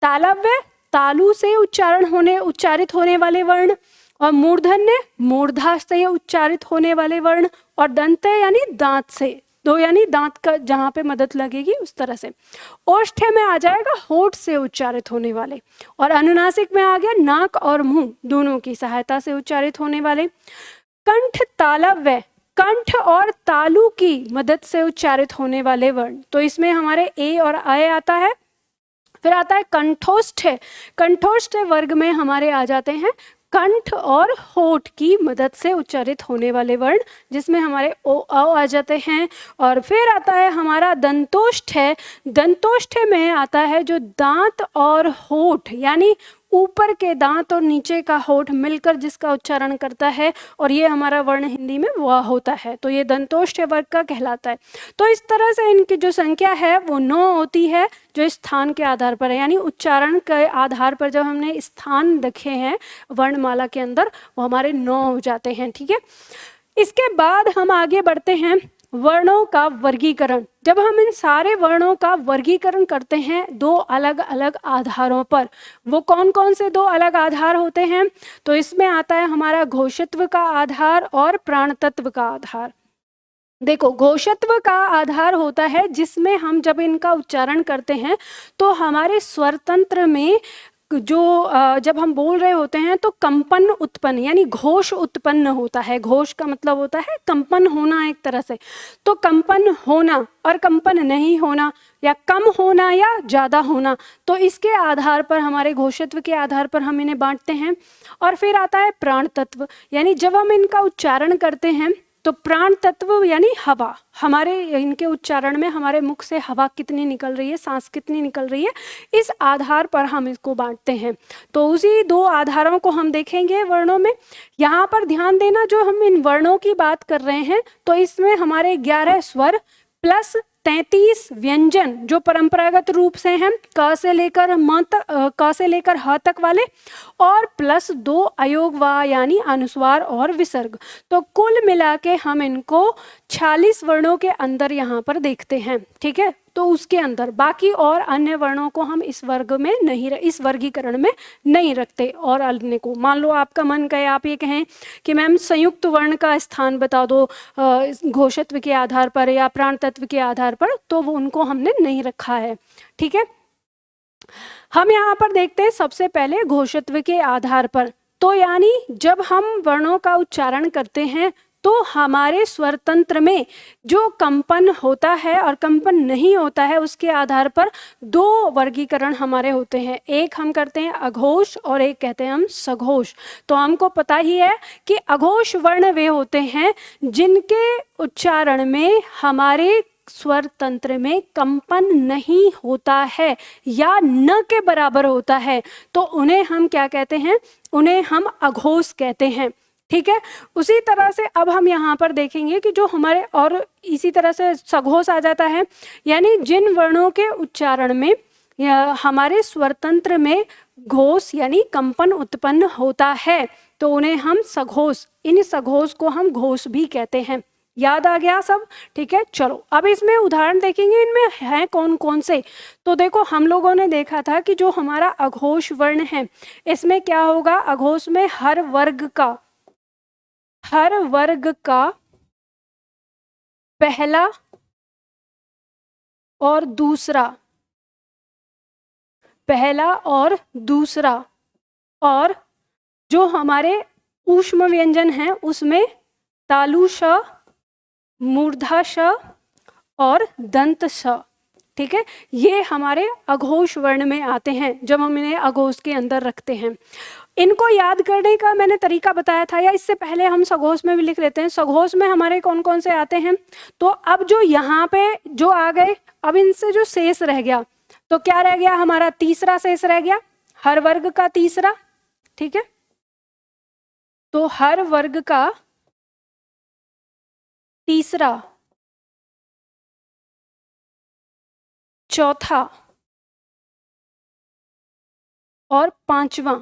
A: तालव्य तालु से उच्चारित होने वाले वर्ण, और मूर्धन्य मूर्धा से उच्चारित होने वाले वर्ण, और दंत यानी दांत से, दो यानी दांत का जहाँ पे मदद लगेगी उस तरह से। ओष्ठ्य में आ जाएगा होठ से उच्चारित होने वाले, और अनुनासिक में आ गया नाक और मुंह दोनों की सहायता से उच्चारित होने वाले। कंठ तालव्य कंठ और तालु की मदद से उच्चारित होने वाले वर्ण, तो इसमें हमारे ए और अय आता है। फिर आता है कंठोष्ठ्य। कंठोष्ठ्य वर्ग में हमारे आ जाते हैं कंठ और होठ की मदद से उच्चारित होने वाले वर्ण, जिसमें हमारे ओ अ आ जाते हैं। और फिर आता है हमारा दंतोष्ठ्य। दंतोष्ठ्य में आता है जो दांत और होठ यानी ऊपर के दांत और नीचे का होठ मिलकर जिसका उच्चारण करता है, और ये हमारा वर्ण हिंदी में व होता है, तो ये दंतोष्ठ्य वर्ग का कहलाता है। तो इस तरह से इनकी जो संख्या है वो 9 होती है, जो स्थान के आधार पर है, यानी उच्चारण के आधार पर जब हमने स्थान रखे हैं वर्णमाला के अंदर, वो हमारे 9 हो जाते हैं। ठीक है, इसके बाद हम आगे बढ़ते हैं वर्णों का वर्गीकरण। जब हम इन सारे वर्णों का वर्गीकरण करते हैं दो अलग अलग आधारों पर, वो कौन कौन से दो अलग आधार होते हैं? तो इसमें आता है हमारा घोषत्व का आधार और प्राणतत्व का आधार। देखो, घोषत्व का आधार होता है जिसमें हम जब इनका उच्चारण करते हैं तो हमारे स्वर तंत्र में जो जब हम बोल रहे होते हैं तो कंपन उत्पन्न, यानी घोष उत्पन्न होता है। घोष का मतलब होता है कंपन होना एक तरह से। तो कंपन होना और कंपन नहीं होना, या कम होना या ज़्यादा होना, तो इसके आधार पर, हमारे घोषत्व के आधार पर हम इन्हें बांटते हैं। और फिर आता है प्राण तत्व, यानी जब हम इनका उच्चारण करते हैं तो प्राण तत्व यानी हवा, हमारे इनके उच्चारण में हमारे मुख से हवा कितनी निकल रही है, सांस कितनी निकल रही है, इस आधार पर हम इसको बांटते हैं। तो उसी दो आधारों को हम देखेंगे वर्णों में। यहाँ पर ध्यान देना, जो हम इन वर्णों की बात कर रहे हैं तो इसमें हमारे 11 स्वर प्लस 33 व्यंजन जो परंपरागत रूप से हैं, क से लेकर म तक, क से लेकर ह तक वाले, और प्लस 2 अयोगवा यानी अनुस्वार और विसर्ग। तो कुल मिला के हम इनको 46 वर्णों के अंदर यहाँ पर देखते हैं। ठीक है, तो उसके अंदर बाकी और अन्य वर्णों को हम इस वर्ग में नहीं, इस वर्गीकरण में नहीं रखते। और अन्य को, मान लो आपका मन करे, आप ये कहें कि मैम संयुक्त वर्ण का स्थान बता दो घोषत्व के आधार पर या प्राण तत्व के आधार पर, तो वो उनको हमने नहीं रखा है। ठीक है, हम यहाँ पर देखते हैं सबसे पहले घोषत्व के आधार पर। तो यानी जब हम वर्णों का उच्चारण करते हैं तो हमारे स्वर तंत्र में जो कंपन होता है और कंपन नहीं होता है, उसके आधार पर 2 वर्गीकरण हमारे होते हैं। एक हम करते हैं अघोष और एक कहते हैं हम सघोष। तो हमको पता ही है कि अघोष वर्ण वे होते हैं जिनके उच्चारण में हमारे स्वर तंत्र में कंपन नहीं होता है या न के बराबर होता है, तो उन्हें हम क्या कहते हैं? उन्हें हम अघोष कहते हैं। ठीक है, उसी तरह से अब हम यहाँ पर देखेंगे कि जो हमारे, और इसी तरह से सघोष आ जाता है, यानी जिन वर्णों के उच्चारण में हमारे स्वरतंत्र में घोष यानी कंपन उत्पन्न होता है तो उन्हें हम सघोष, इन सघोष को हम घोष भी कहते हैं। याद आ गया सब? ठीक है, चलो अब इसमें उदाहरण देखेंगे, इनमें हैं कौन कौन से। तो देखो, हम लोगों ने देखा था कि जो हमारा अघोष वर्ण है इसमें क्या होगा? अघोष में हर वर्ग का पहला और दूसरा, और जो हमारे ऊष्म व्यंजन हैं उसमें तालु श, मूर्धा श और दंत श। ठीक है, ये हमारे अघोष वर्ण में आते हैं जब हम इन्हें अघोष के अंदर रखते हैं। इनको याद करने का मैंने तरीका बताया था, या इससे पहले हम सघोष में भी लिख लेते हैं। सघोष में हमारे कौन कौन से आते हैं? तो अब जो यहाँ पे जो आ गए, अब इनसे जो शेष रह गया, तो क्या रह गया? हमारा तीसरा शेष रह गया, हर वर्ग का तीसरा। ठीक है, तो हर वर्ग का तीसरा, चौथा और पांचवा।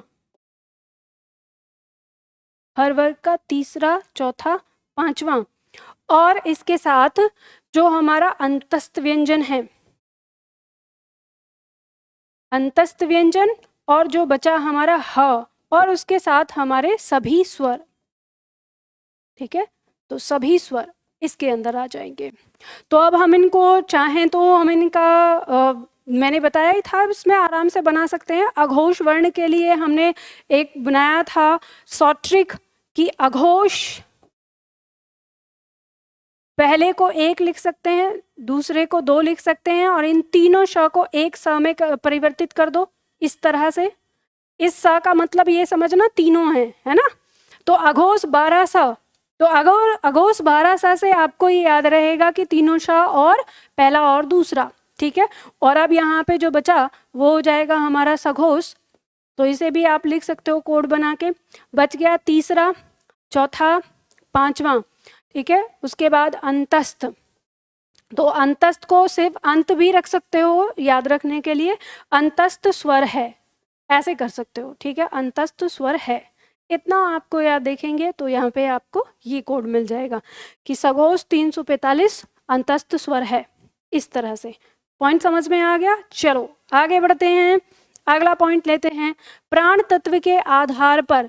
A: हर वर्ग का तीसरा, चौथा, पांचवा, और इसके साथ जो हमारा अंतस्थ व्यंजन है, अंतस्थ व्यंजन, और जो बचा हमारा ह, और उसके साथ हमारे सभी स्वर। ठीक है, तो सभी स्वर इसके अंदर आ जाएंगे। तो अब हम इनको चाहें तो हम इनका मैंने बताया ही था, इसमें आराम से बना सकते हैं। अघोष वर्ण के लिए हमने एक बनाया था शॉर्ट ट्रिक कि अघोष पहले को 1 लिख सकते हैं, दूसरे को 2 लिख सकते हैं, और इन तीनों श को एक स में परिवर्तित कर दो इस तरह से। इस स का मतलब ये समझना तीनों है ना। तो अघोष 12 स, तो अघोष 12 स से आपको ये याद रहेगा कि तीनों श और पहला और दूसरा। ठीक है, और अब यहाँ पे जो बचा वो हो जाएगा हमारा सघोष। तो इसे भी आप लिख सकते हो कोड बना के। बच गया तीसरा, चौथा, पांचवा, ठीक है। उसके बाद अंतस्थ, तो अंतस्थ को सिर्फ अंत भी रख सकते हो याद रखने के लिए, अंतस्थ स्वर है, ऐसे कर सकते हो, ठीक है। अंतस्थ स्वर है, इतना आपको याद देखेंगे तो यहाँ पे आपको ये कोड मिल जाएगा कि सघोष 345 अंतस्थ स्वर है। इस तरह से पॉइंट समझ में आ गया। चलो आगे बढ़ते हैं, अगला पॉइंट लेते हैं। प्राण तत्व के आधार पर,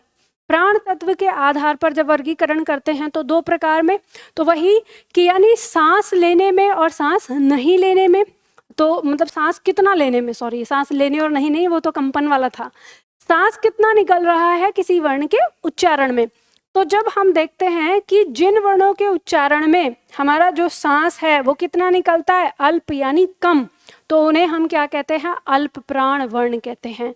A: प्राण तत्व के आधार पर जब वर्गीकरण करते हैं तो दो प्रकार में, तो वही कि यानी सांस लेने में और सांस नहीं लेने में, तो मतलब सांस कितना लेने में, सॉरी सांस लेने और नहीं, वो तो कंपन वाला था। सांस कितना निकल रहा है किसी वर्ण के उच्चारण में, तो जब हम देखते हैं कि जिन वर्णों के उच्चारण में हमारा जो सांस है वो कितना निकलता है, अल्प यानी कम, तो उन्हें हम क्या कहते हैं, अल्प प्राण वर्ण कहते हैं।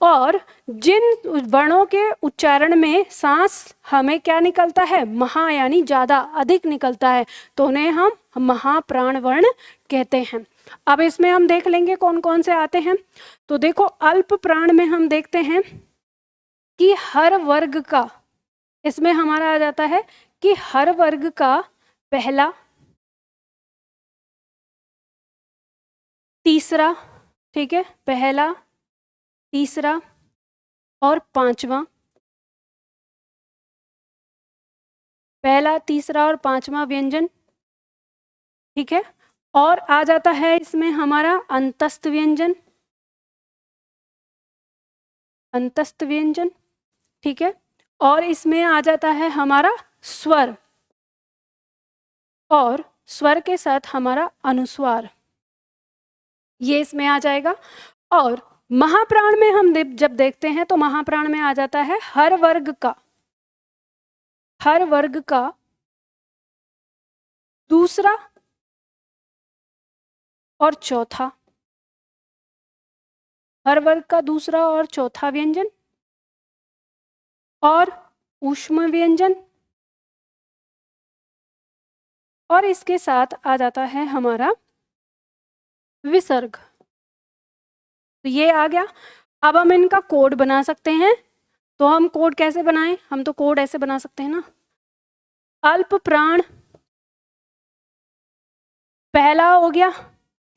A: और जिन वर्णों के उच्चारण में सांस हमें क्या निकलता है, महा यानी ज़्यादा, अधिक निकलता है, तो उन्हें हम महाप्राण वर्ण कहते हैं। अब इसमें हम देख लेंगे कौन कौन से आते हैं। तो देखो अल्प प्राण में हम देखते हैं कि हर वर्ग का, इसमें हमारा आ जाता है कि हर वर्ग का पहला, तीसरा, ठीक है, पहला, तीसरा और पांचवा, पहला, तीसरा और पांचवा व्यंजन, ठीक है। और आ जाता है इसमें हमारा अंतस्थ व्यंजन, अंतस्थ व्यंजन, ठीक है। और इसमें आ जाता है हमारा स्वर, और स्वर के साथ हमारा अनुस्वार, ये इसमें आ जाएगा। और महाप्राण में हम जब देखते हैं तो महाप्राण में आ जाता है हर वर्ग का, हर वर्ग का दूसरा और चौथा, हर वर्ग का दूसरा और चौथा व्यंजन, और ऊष्म व्यंजन, और इसके साथ आ जाता है हमारा विसर्ग। तो ये आ गया। अब हम इनका कोड बना सकते हैं। तो हम कोड कैसे बनाएं, हम तो कोड ऐसे बना सकते हैं ना, अल्प प्राण पहला हो गया,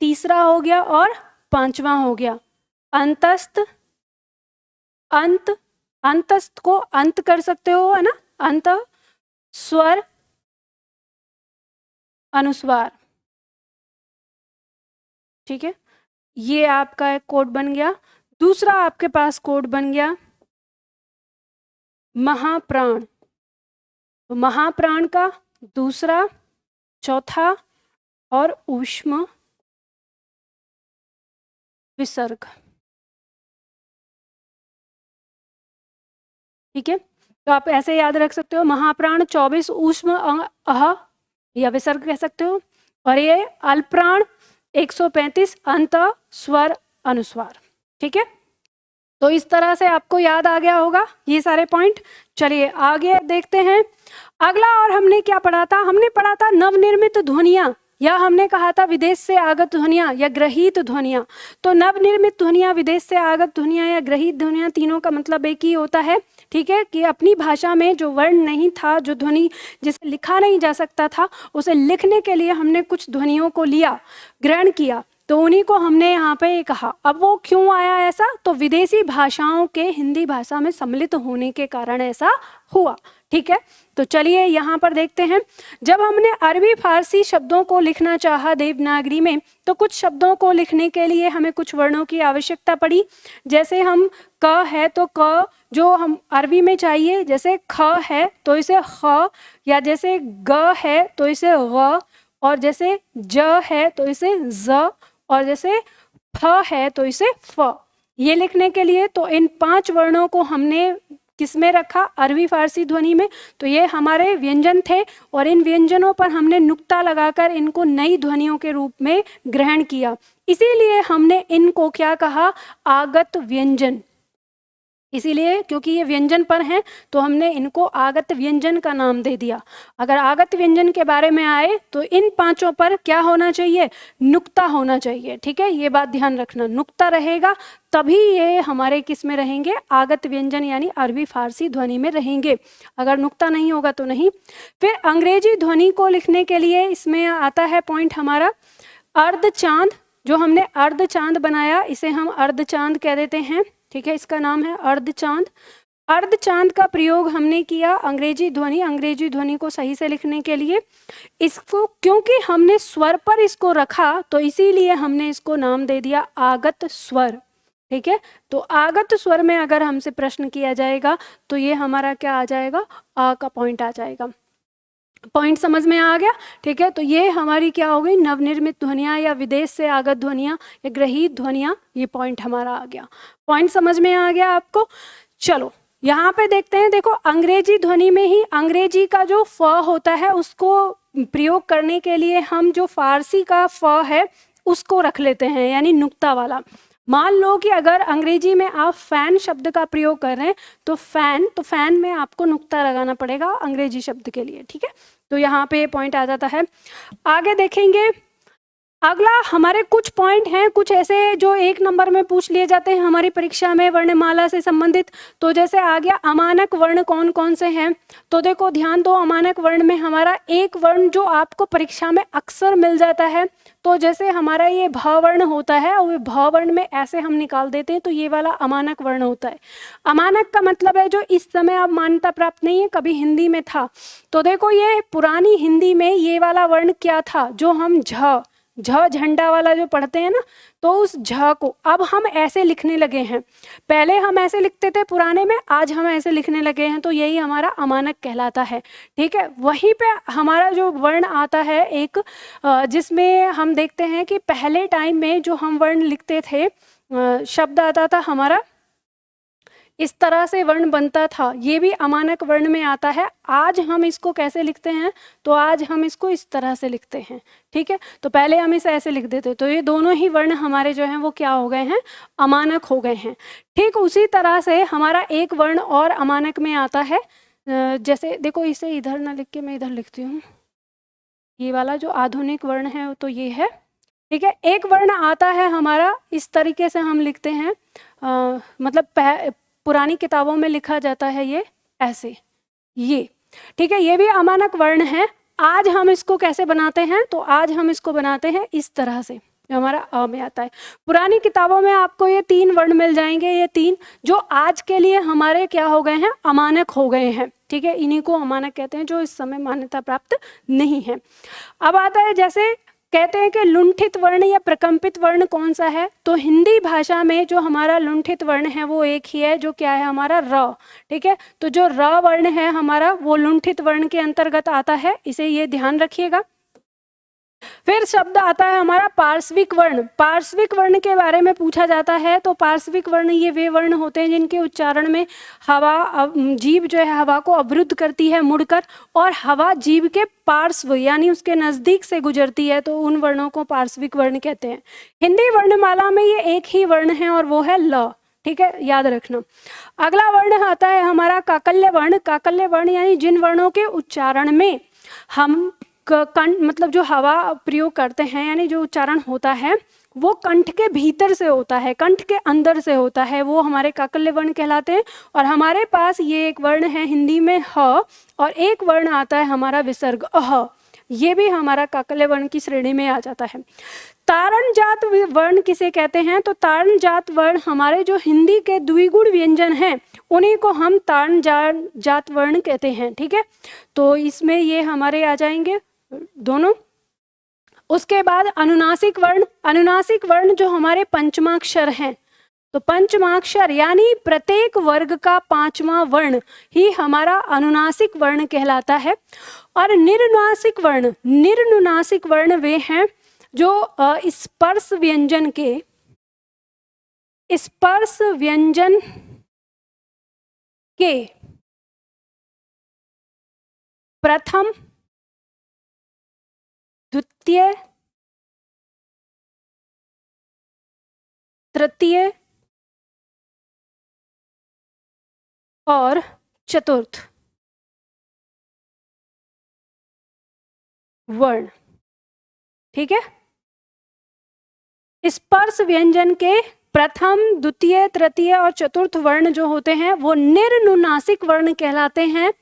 A: तीसरा हो गया और पांचवा हो गया। अंतस्थ, अंत, अंतस्थ को अंत कर सकते हो, है ना, अंत, स्वर, अनुस्वार, ठीक है। ये आपका एक कोड बन गया। दूसरा आपके पास कोड बन गया महाप्राण। तो महाप्राण का दूसरा, चौथा और ऊष्म विसर्ग, ठीक है। तो आप ऐसे याद रख सकते हो, महाप्राण 24 ऊष्म अह या विसर्ग कह सकते हो, और ये अल्पप्राण 135 अंत, स्वर, अनुस्वार, ठीक है। तो इस तरह से आपको याद आ गया होगा ये सारे पॉइंट। चलिए आगे देखते हैं अगला। और हमने क्या पढ़ा था, हमने पढ़ा था नवनिर्मित ध्वनियां, या हमने कहा था विदेश से आगत ध्वनियां या ग्रहित ध्वनियां। तो नवनिर्मित ध्वनियां, विदेश से आगत ध्वनियां या ग्रहित ध्वनियां, तीनों का मतलब एक ही होता है, ठीक है, कि अपनी भाषा में जो वर्ण नहीं था, जो ध्वनि जिसे लिखा नहीं जा सकता था, उसे लिखने के लिए हमने कुछ ध्वनियों को लिया, ग्रहण किया, तो उन्हीं को हमने यहाँ पे कहा। अब वो क्यों आया ऐसा, तो विदेशी भाषाओं के हिंदी भाषा में सम्मिलित होने के कारण ऐसा हुआ, ठीक है। तो चलिए यहाँ पर देखते हैं। जब हमने अरबी फारसी शब्दों को लिखना चाहा देवनागरी में, तो कुछ शब्दों को लिखने के लिए हमें कुछ वर्णों की आवश्यकता पड़ी। जैसे हम क है तो क जो हम अरबी में चाहिए, जैसे ख है तो इसे ख, या जैसे ग है तो इसे ग, और जैसे ज है तो इसे ज, और जैसे फ है तो इसे फ। ये लिखने के लिए तो इन 5 वर्णों को हमने किस में रखा, अरबी फारसी ध्वनि में। तो ये हमारे व्यंजन थे, और इन व्यंजनों पर हमने नुक्ता लगाकर इनको नई ध्वनियों के रूप में ग्रहण किया। इसीलिए हमने इनको क्या कहा, आगत व्यंजन, इसीलिए क्योंकि ये व्यंजन पर हैं तो हमने इनको आगत व्यंजन का नाम दे दिया। अगर आगत व्यंजन के बारे में आए तो इन पांचों पर क्या होना चाहिए, नुक्ता होना चाहिए। ठीक है, ये बात ध्यान रखना, नुक्ता रहेगा तभी ये हमारे किस में रहेंगे, आगत व्यंजन यानी अरबी फारसी ध्वनि में रहेंगे। अगर नुक्ता नहीं होगा तो नहीं। फिर अंग्रेजी ध्वनि को लिखने के लिए इसमें आता है पॉइंट हमारा अर्धचांद। जो हमने अर्धचांद बनाया इसे हम अर्धचांद कह देते हैं। ठीक है, इसका नाम है अर्धचांद। अर्धचांद का प्रयोग हमने किया अंग्रेजी ध्वनि को सही से लिखने के लिए। इसको क्योंकि हमने स्वर पर इसको रखा तो इसीलिए हमने इसको नाम दे दिया आगत स्वर। ठीक है, तो आगत स्वर में अगर हमसे प्रश्न किया जाएगा तो ये हमारा क्या आ जाएगा, आ का पॉइंट आ जाएगा। पॉइंट समझ में आ गया। ठीक है, तो ये हमारी क्या हो गई, नवनिर्मित ध्वनियाँ या विदेश से आगत ध्वनियाँ या ग्रहित ध्वनियाँ, ये पॉइंट हमारा आ गया। पॉइंट समझ में आ गया आपको। चलो यहाँ पे देखते हैं, देखो अंग्रेजी ध्वनि में ही अंग्रेजी का जो फ होता है उसको प्रयोग करने के लिए हम जो फारसी का फ है उसको रख लेते हैं, यानी नुक्ता वाला। मान लो कि अगर अंग्रेजी में आप फैन शब्द का प्रयोग कर रहे हैं तो फैन में आपको नुक्ता लगाना पड़ेगा अंग्रेजी शब्द के लिए। ठीक है, तो यहाँ पे पॉइंट आ जाता है। आगे देखेंगे, अगला हमारे कुछ पॉइंट हैं, कुछ ऐसे जो 1 नंबर में पूछ लिए जाते हैं हमारी परीक्षा में वर्णमाला से संबंधित। तो जैसे आ गया अमानक वर्ण कौन कौन से हैं, तो देखो ध्यान दो, अमानक वर्ण में हमारा एक वर्ण जो आपको परीक्षा में अक्सर मिल जाता है, तो जैसे हमारा ये भ वर्ण होता है और भ वर्ण में ऐसे हम निकाल देते हैं तो ये वाला अमानक वर्ण होता है। अमानक का मतलब है जो इस समय अब मान्यता प्राप्त नहीं है, कभी हिंदी में था। तो देखो ये पुरानी हिंदी में ये वाला वर्ण क्या था, जो हम झंडा वाला जो पढ़ते हैं ना, तो उस झ को अब हम ऐसे लिखने लगे हैं। पहले हम ऐसे लिखते थे पुराने में, आज हम ऐसे लिखने लगे हैं, तो यही हमारा अमानक कहलाता है। ठीक है, वहीं पे हमारा जो वर्ण आता है एक, जिसमें हम देखते हैं कि पहले टाइम में जो हम वर्ण लिखते थे, शब्द आता था हमारा इस तरह से वर्ण बनता था, ये भी अमानक वर्ण में आता है। आज हम इसको कैसे लिखते हैं, तो आज हम इसको इस तरह से लिखते हैं। ठीक है, तो पहले हम इसे ऐसे लिख देते, तो ये दोनों ही वर्ण हमारे जो हैं वो क्या हो गए हैं, अमानक हो गए हैं। ठीक उसी तरह से हमारा एक वर्ण और अमानक में आता है, जैसे देखो इसे इधर ना लिख के मैं इधर लिखती हूँ, ये वाला जो आधुनिक वर्ण है तो ये है। ठीक है, एक वर्ण आता है हमारा इस तरीके से हम लिखते हैं, मतलब पुरानी किताबों में लिखा जाता है ये ऐसे, ये। ठीक है, ये भी अमानक वर्ण है। आज हम इसको कैसे बनाते हैं, तो आज हम इसको बनाते हैं इस तरह से, जो हमारा अ में आता है। पुरानी किताबों में आपको ये 3 वर्ण मिल जाएंगे, ये 3 जो आज के लिए हमारे क्या हो गए हैं, अमानक हो गए हैं। ठीक है, इन्हीं को अमानक कहते हैं, जो इस समय मान्यता प्राप्त नहीं है। अब आता है, जैसे कहते हैं कि लुंठित वर्ण या प्रकंपित वर्ण कौन सा है, तो हिंदी भाषा में जो हमारा लुंठित वर्ण है वो एक ही है, जो क्या है हमारा र। ठीक है, तो जो र वर्ण है हमारा वो लुंठित वर्ण के अंतर्गत आता है, इसे ये ध्यान रखिएगा। फिर शब्द आता है हमारा पार्श्विक वर्ण। पार्श्विक वर्ण के बारे में पूछा जाता है, तो पार्श्विक वर्ण ये वे वर्ण होते हैं जिनके उच्चारण में हवा, जीभ जो है हवा को अवरुद्ध करती है मुड़कर, और हवा जीभ के पार्श्व यानी उसके नजदीक से गुजरती है, तो उन वर्णों को पार्श्विक वर्ण कहते हैं। हिंदी वर्णमाला में ये एक ही वर्ण है और वो है ल। ठीक है, याद रखना। अगला वर्ण आता है हमारा काकल्य वर्ण। काकल्य वर्ण यानी जिन वर्णों के उच्चारण में हम कंठ, मतलब जो हवा प्रयोग करते हैं, यानी जो उच्चारण होता है वो कंठ के भीतर से होता है, कंठ के अंदर से होता है, वो हमारे काकल्य वर्ण कहलाते हैं। और हमारे पास ये एक वर्ण है हिंदी में ह, और एक वर्ण आता है हमारा विसर्ग अह, ये भी हमारा काकल्य वर्ण की श्रेणी में आ जाता है। तारण जात वर्ण किसे कहते हैं, तो तारण जात वर्ण हमारे जो हिंदी के द्विगुण व्यंजन हैं उन्हीं को हम तारण जात वर्ण कहते हैं। ठीक है, तो इसमें ये हमारे आ जाएंगे दोनों। उसके बाद अनुनासिक वर्ण। अनुनासिक वर्ण जो हमारे पंचमाक्षर हैं, तो पंचमाक्षर यानी प्रत्येक वर्ग का 5वां वर्ण ही हमारा अनुनासिक वर्ण कहलाता है। और निरनुनासिक वर्ण, निरनुनासिक वर्ण वे हैं जो स्पर्श व्यंजन के प्रथम, द्वितीय, तृतीय और चतुर्थ वर्ण। ठीक है, स्पर्श व्यंजन के प्रथम, द्वितीय, तृतीय और चतुर्थ वर्ण जो होते हैं वो निर्नुनासिक वर्ण कहलाते हैं,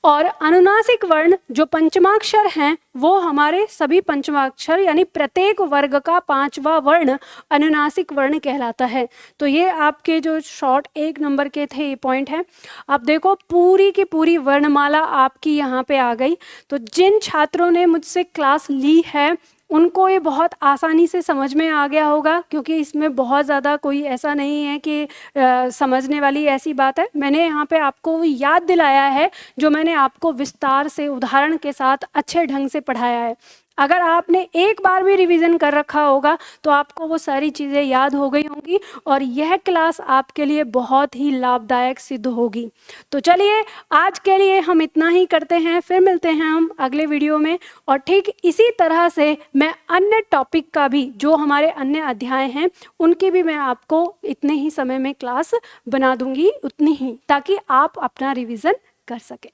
A: और अनुनासिक वर्ण जो पंचमाक्षर हैं वो हमारे सभी पंचमाक्षर यानी प्रत्येक वर्ग का 5वां वर्ण अनुनासिक वर्ण कहलाता है। तो ये आपके जो शॉर्ट 1 नंबर के थे ये पॉइंट है। अब देखो पूरी की पूरी वर्णमाला आपकी यहाँ पे आ गई। तो जिन छात्रों ने मुझसे क्लास ली है उनको ये बहुत आसानी से समझ में आ गया होगा, क्योंकि इसमें बहुत ज़्यादा कोई ऐसा नहीं है कि समझने वाली ऐसी बात है। मैंने यहाँ पे आपको याद दिलाया है जो मैंने आपको विस्तार से उदाहरण के साथ अच्छे ढंग से पढ़ाया है। अगर आपने एक बार भी रिवीजन कर रखा होगा तो आपको वो सारी चीज़ें याद हो गई होंगी और यह क्लास आपके लिए बहुत ही लाभदायक सिद्ध होगी। तो चलिए आज के लिए हम इतना ही करते हैं, फिर मिलते हैं हम अगले वीडियो में। और ठीक इसी तरह से मैं अन्य टॉपिक का भी जो हमारे अन्य अध्याय हैं उनकी भी मैं आपको इतने ही समय में क्लास बना दूंगी, उतनी ही, ताकि आप अपना रिवीजन कर सकें।